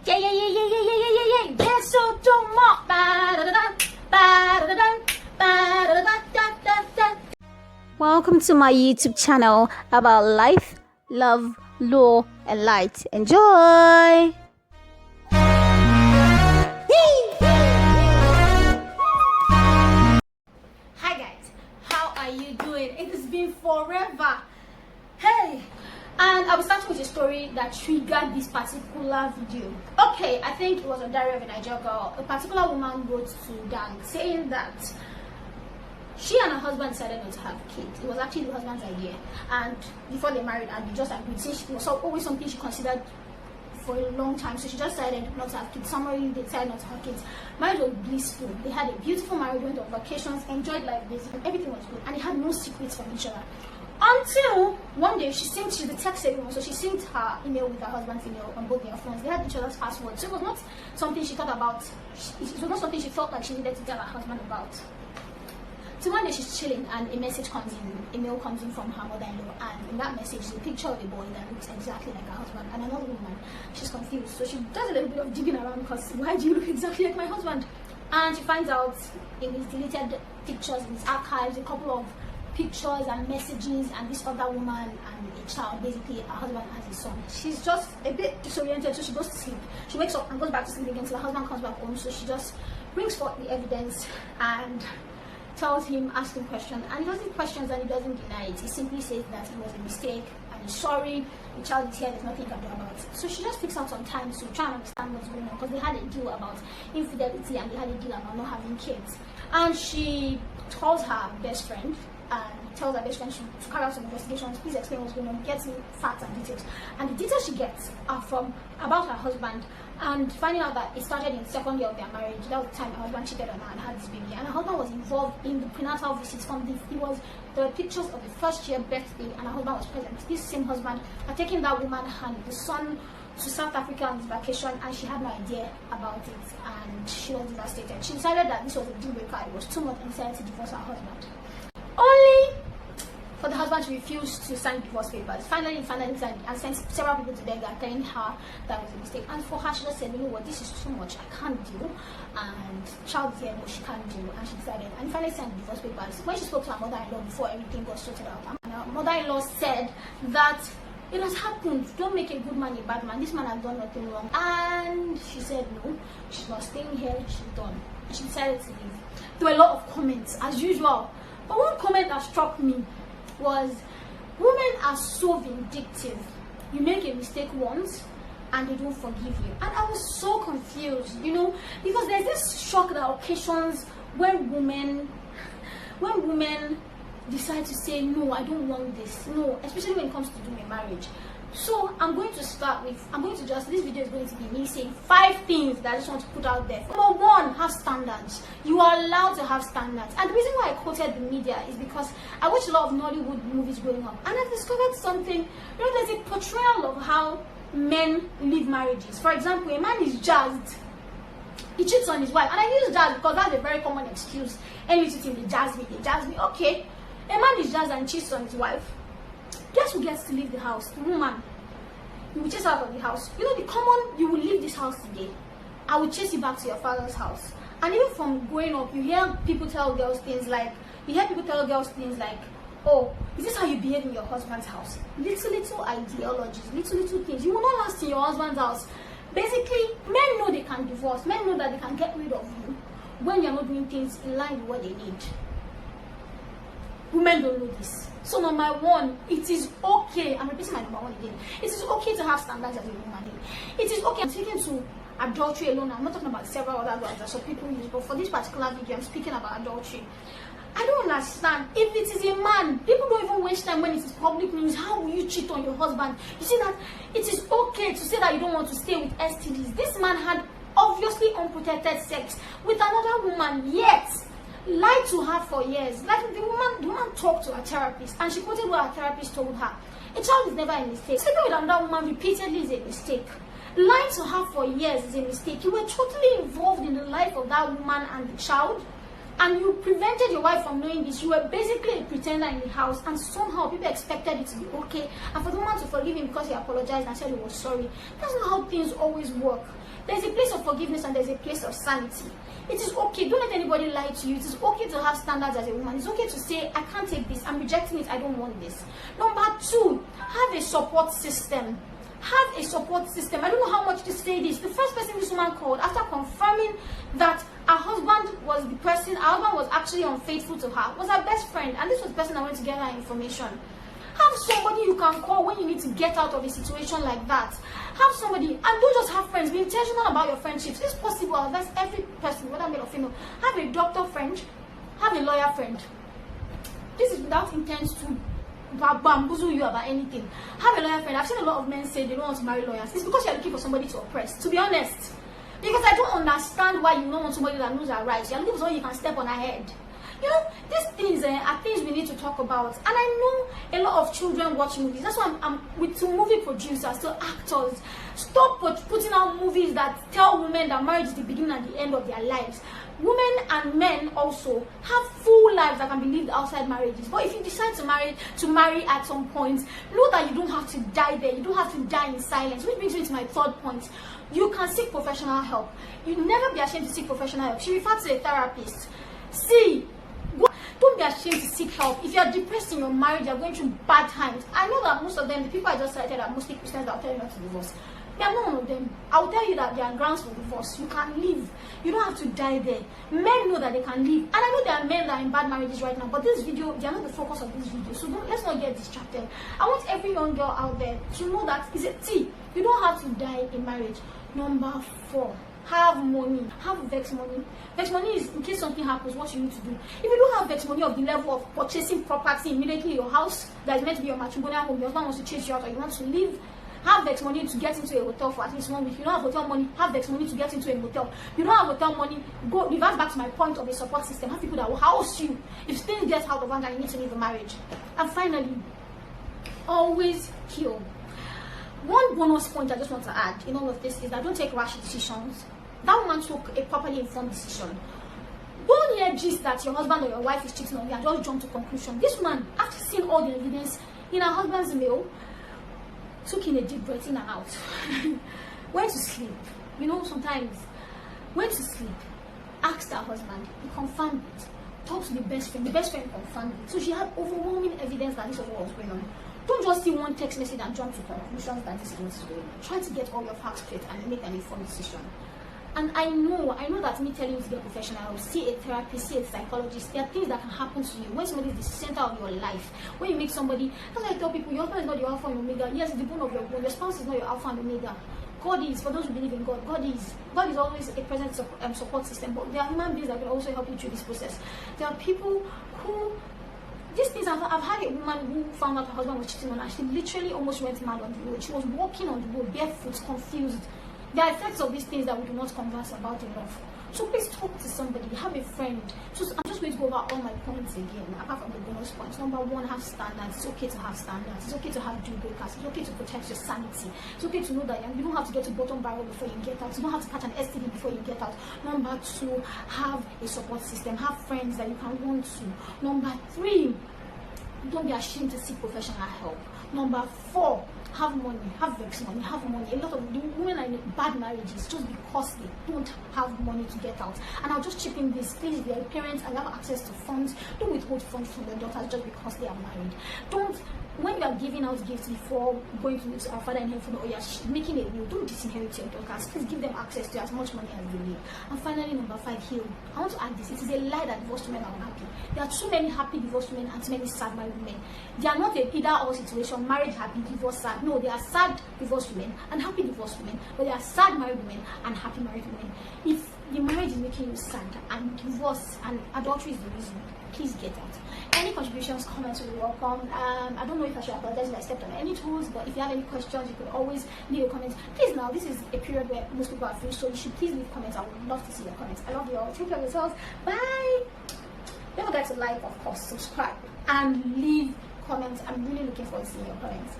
Yeah, yeah, yeah, yeah, yeah, yeah, yeah, yeah, yeah. Yeah, so don't mock. Welcome to my YouTube channel about life, love, law, and light. Enjoy! Hi guys, how are you doing? It has been forever. Hey! And I was starting with a story that triggered this particular video. Okay, I think it was a diary of a Nigerian girl. A particular woman wrote to Dan saying that she and her husband decided not to have kids. It was actually the husband's idea, and before they married, and they just agreed. Since it was always something she considered for a long time, so she just decided not to have kids. Summary, they decided not to have kids. Marriage was blissful. They had a beautiful marriage, went on vacations, enjoyed life, basically everything was good, and they had no secrets from each other. Until one day she's the text everyone, so she synced her email with her husband's email on both their phones. They had each other's passwords, so it was not something she thought about. It was not something she felt like she needed to tell her husband about. So one day she's chilling and a message comes in, a mail comes in from her mother-in-law, and in that message is a picture of a boy that looks exactly like her husband and another woman. She's confused, so she does a little bit of digging around because why do you look exactly like my husband? And she finds out in his deleted pictures, in his archives, a couple of pictures and messages and this other woman and a child, basically her husband has a son. She's just a bit disoriented, so she goes to sleep. She wakes up and goes back to sleep again until her husband comes back home, so she just brings forth the evidence and tells him, asking questions, and he doesn't questions and he doesn't deny it. He simply says that it was a mistake and he's sorry. The child is here, there's nothing he can do about it. So she just takes out some time to try and understand what's going on, because they had a deal about infidelity and they had a deal about not having kids. And she calls her best friend and tells her best friend to carry out some investigations. Please explain what's going on, get me facts and details. And the details she gets are from about her husband, and finding out that it started in the second year of their marriage. That was the time her husband cheated on her and had this baby, and her husband was involved in the prenatal visits. There were pictures of the first year birthday and her husband was present. This same husband had taken that woman and the son to South Africa on his vacation, and she had no idea about it and she was devastated. She decided that this was a deal breaker. It was too much, and decided to divorce her husband, only for the husband to refuse to sign divorce papers. Finally signed and sent several people to beg her, telling her that was a mistake. And for her, she just said, you know what, this is too much, I can't deal. And child is here, no, she can't deal. And she decided, and finally signed the divorce papers. When she spoke to her mother-in-law before everything got sorted out, and her mother-in-law said that it has happened, don't make a good man a bad man, this man has done nothing wrong. And she said no, she's not staying here, she's done. And she decided to leave. There were a lot of comments as usual, but one comment that struck me was, women are so vindictive. You make a mistake once and they don't forgive you. And I was so confused, you know, because there's this shock that occasions when women decide to say, no, I don't want this, no, especially when it comes to doing a marriage. So I'm going to this video is going to be me saying 5 things that I just want to put out there. Number 1, have standards. You are allowed to have standards. And the reason why I quoted the media is because I watched a lot of Nollywood movies growing up, and I discovered something. You know, there's a portrayal of how men live marriages. For example, a man is jazzed, he cheats on his wife, and I use jazz because that's a very common excuse. Any cheating, they jazz me. Okay, a man is jazzed and cheats on his wife. Guess who gets to leave the house? The woman. You will chase her out of the house. You know the common, you will leave this house today, I will chase you back to your father's house. And even from growing up, you hear people tell girls things like, oh, is this how you behave in your husband's house? Little ideologies, little things. You will not last in your husband's house. Basically, men know they can divorce. Men know that they can get rid of you when you're not doing things in line with what they need. Women don't know this. So number 1, it is okay. I'm repeating my number 1 again. It is okay to have standards as a woman. It is okay. I'm speaking to adultery alone. I'm not talking about several other words that some people use, but for this particular video, I'm speaking about adultery. I don't understand. If it is a man, people don't even waste time when it is public news. How will you cheat on your husband? You see that it is okay to say that you don't want to stay with STDs. This man had obviously unprotected sex with another woman, yet lied to her for years. Like the woman talked to her therapist, and she quoted what her therapist told her. A child is never a mistake. Sleeping with another woman repeatedly is a mistake. Lying to her for years is a mistake. You were totally involved in the life of that woman and the child, and you prevented your wife from knowing this. You were basically a pretender in the house, and somehow people expected it to be okay, and for the woman to forgive him because he apologized and said he was sorry. That's not how things always work. There's a place of forgiveness and there's a place of sanity. It is okay. Don't let anybody lie to you. It is okay to have standards as a woman. It's okay to say, I can't take this. I'm rejecting it. I don't want this. Number 2, have a support system. Have a support system. I don't know how much to say this. The first person this woman called after confirming that her husband was the person, her husband was actually unfaithful to her, was her best friend. And this was the person that went to get her information. Have somebody you can call when you need to get out of a situation like that. Have somebody, and don't just have friends. Be intentional about your friendships. It's possible. I advise every person, whether male or female, have a doctor friend, have a lawyer friend. This is without intent to bamboozle you about anything. Have a lawyer friend. I've seen a lot of men say they don't want to marry lawyers. It's because you're looking for somebody to oppress, to be honest. Because I don't understand why you don't want somebody that knows her rights. You're looking for somebody you can step on her head. You know, these things are things we need to talk about. And I know a lot of children watch movies. That's why I'm with movie producers, to actors. Stop putting out movies that tell women that marriage is the beginning and the end of their lives. Women and men also have full lives that can be lived outside marriages. But if you decide to marry at some point, know that you don't have to die there. You don't have to die in silence. Which brings me to my third point. You can seek professional help. You never be ashamed to seek professional help. She referred to a therapist. See, don't be ashamed to seek help. If you're depressed in your marriage, you're going through bad times. I know that most of them, the people I just cited, are mostly Christians that will tell you not to divorce. They are not one of them. I'll tell you that there are grounds for divorce. You can leave. You don't have to die there. Men know that they can leave. And I know there are men that are in bad marriages right now, but this video, they are not the focus of this video. So let's not get distracted. I want every young girl out there to know that you don't have to die in marriage. Number 4. Have money. Have vex money. Vex money is in case something happens, what you need to do. If you don't have vex money of the level of purchasing property immediately in your house that is meant to be your matrimonial home, your husband wants to chase you out or you want to leave, have vex money to get into a hotel for at least 1 week. You don't have hotel money, have vex money to get into a motel. You don't have hotel money, go reverse back to my point of a support system. Have people that will house you if things get out of hand and you need to leave a marriage. And finally, always heal. One bonus point I just want to add in all of this is that don't take rash decisions. That woman took a properly informed decision. Don't hear gist that your husband or your wife is cheating on you and just jump to conclusion. This woman, after seeing all the evidence in her husband's mail, took in a deep breath in and out. Went to sleep. You know, sometimes went to sleep, asked her husband, he confirmed it, talked to the best friend confirmed it. So she had overwhelming evidence that this was what was going on. Don't just see one text message and jump to conclusions that this is what is going on. Try to get all your facts straight and make an informed decision. And I know that me telling you to get professional, see a therapist, see a psychologist, there are things that can happen to you when somebody is the center of your life. When you make somebody, that's why I tell people, your husband is not your alpha and omega. Yes, it's the bone of your bone. Your spouse is not your alpha and omega. God is, for those who believe in God, God is always a present support system. But there are human beings that can also help you through this process. There are people who, these things, I've had a woman who found out her husband was cheating on her. She literally almost went mad on the road. She was walking on the road, barefoot, confused. There are effects of these things that we do not converse about enough. So please talk to somebody, have a friend. I'm just going to go over all my points again, apart from the bonus points. Number 1, have standards. It's okay to have standards. It's okay to have deal breakers. It's okay to protect your sanity. It's okay to know that you don't have to get to bottom barrel before you get out. You don't have to catch an STD before you get out. Number 2, have a support system. Have friends that you can run to. Number 3, don't be ashamed to seek professional help. Number 4, have money, have vex money, have money. A lot of the women are in bad marriages just because they don't have money to get out. And I'll just chip in this, please, if you're a parent and you have access to funds, don't withhold funds from your daughters just because they are married. When you are giving out gifts before going to our father in heaven, or you're making a will, don't disinherit your daughters. Please give them access to as much money as they need. And finally, number 5, heal. I want to add this. It is a lie that divorced women are unhappy. There are too many happy divorced women and too many sad married women. They are not a either or situation, married happy, divorced sad. No, they are sad divorced women and happy divorced women, but they are sad married women and happy married women. If the marriage is making you sad and divorce and adultery is the reason, please get out. Any contributions, comments will be welcome. I don't know if I should apologize if I stepped on any toes, but if you have any questions, you could always leave a comment. Please, now, this is a period where most people are free, so you should please leave comments. I would love to see your comments. I love you all. Take care of yourselves. Bye. Don't forget to like, of course, subscribe, and leave comments. I'm really looking forward to seeing your comments.